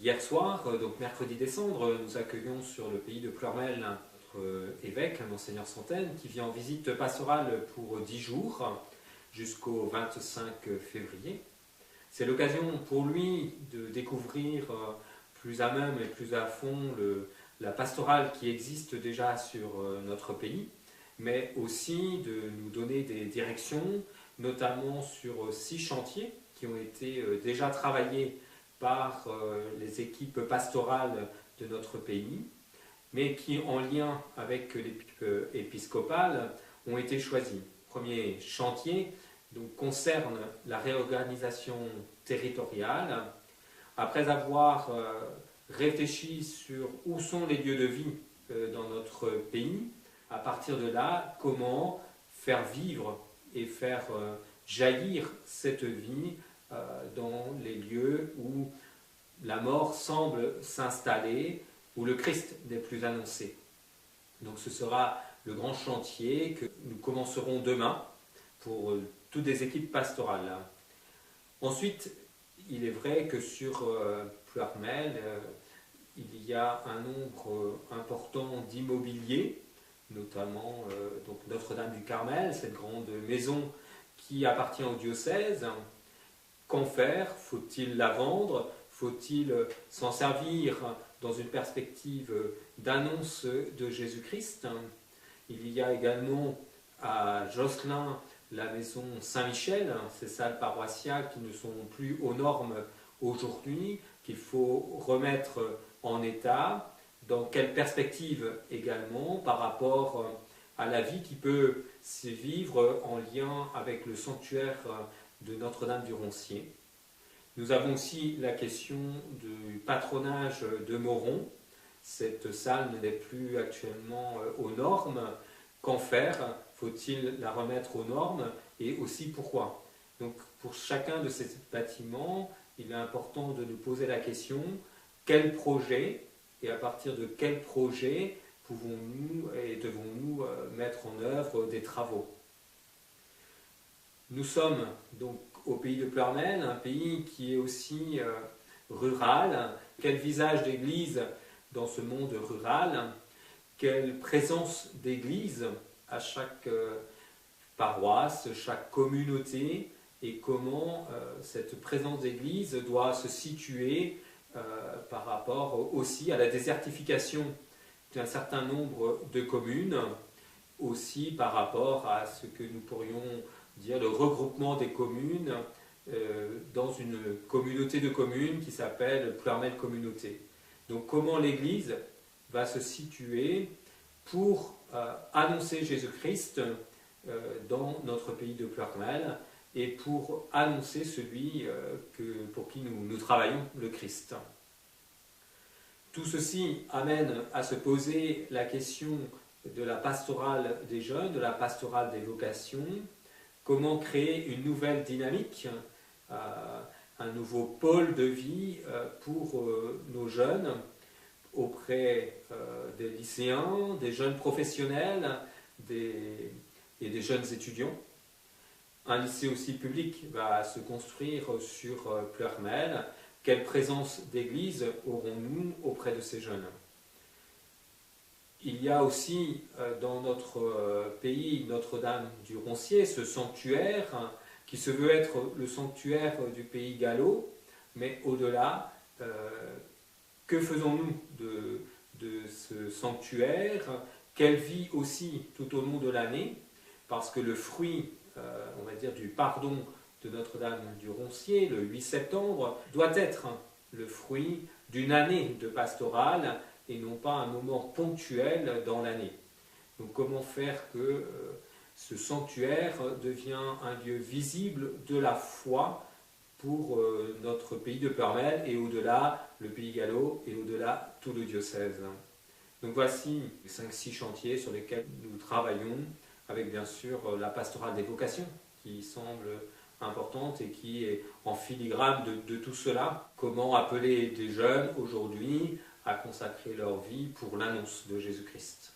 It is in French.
Hier soir, donc mercredi décembre, nous accueillons sur le pays de Pleurmel notre évêque, Monseigneur Santaine, qui vient en visite pastorale pour 10 jours jusqu'au 25 février. C'est l'occasion pour lui de découvrir plus à même et plus à fond la pastorale qui existe déjà sur notre pays, mais aussi de nous donner des directions, notamment sur 6 chantiers qui ont été déjà travaillés par les équipes pastorales de notre pays, mais qui, en lien avec l'équipe épiscopale, ont été choisis. Le premier chantier donc, concerne la réorganisation territoriale. Après avoir réfléchi sur où sont les lieux de vie dans notre pays, à partir de là, comment faire vivre et faire jaillir cette vie dans les lieux où la mort semble s'installer, où le Christ n'est plus annoncé. Donc ce sera le grand chantier que nous commencerons demain pour toutes les équipes pastorales. Ensuite, il est vrai que sur Pleurmel, il y a un nombre important d'immobilier, notamment donc Notre-Dame du Carmel, cette grande maison qui appartient au diocèse. Qu'en faire? Faut-il la vendre? Faut-il s'en servir dans une perspective d'annonce de Jésus-Christ? Il y a également à Josselin la maison Saint-Michel, ces salles paroissiales qui ne sont plus aux normes aujourd'hui, qu'il faut remettre en état. Dans quelle perspective également par rapport à la vie qui peut se vivre en lien avec le sanctuaire de Notre-Dame du Roncier. Nous avons aussi la question du patronage de Moron. Cette salle n'est plus actuellement aux normes. Qu'en faire? Faut-il la remettre aux normes? Et aussi pourquoi? Donc pour chacun de ces bâtiments, il est important de nous poser la question, quel projet et à partir de quel projet pouvons-nous et devons-nous mettre en œuvre des travaux? Nous sommes donc au pays de Pleurmel, un pays qui est aussi rural. Quel visage d'église dans ce monde rural? Quelle présence d'église à chaque paroisse, chaque communauté? Et comment cette présence d'église doit se situer par rapport aussi à la désertification d'un certain nombre de communes, aussi par rapport à ce que nous pourrions dire le regroupement des communes dans une communauté de communes qui s'appelle Pleurmel Communauté. Donc comment l'Église va se situer pour annoncer Jésus-Christ dans notre pays de Pleurmel et pour annoncer celui pour qui nous travaillons, le Christ. Tout ceci amène à se poser la question de la pastorale des jeunes, de la pastorale des vocations. Comment créer une nouvelle dynamique, un nouveau pôle de vie pour nos jeunes auprès des lycéens, des jeunes professionnels et des jeunes étudiants. Un lycée aussi public va se construire sur Pleurmel. Quelle présence d'église aurons-nous auprès de ces jeunes? Il y a aussi dans notre pays Notre-Dame du Roncier, ce sanctuaire qui se veut être le sanctuaire du pays gallo, mais au-delà, que faisons-nous de ce sanctuaire? Quelle vie aussi tout au long de l'année? Parce que le fruit, on va dire, du pardon de Notre-Dame du Roncier, le 8 septembre, doit être le fruit d'une année de pastorale et non pas un moment ponctuel dans l'année. Donc comment faire que ce sanctuaire devient un lieu visible de la foi pour notre pays de Pleurmel et au-delà le pays gallo et au-delà tout le diocèse. Donc voici les 5-6 chantiers sur lesquels nous travaillons avec bien sûr la pastorale des vocations qui semble importante et qui est en filigrane de tout cela. Comment appeler des jeunes aujourd'hui à consacrer leur vie pour l'annonce de Jésus-Christ.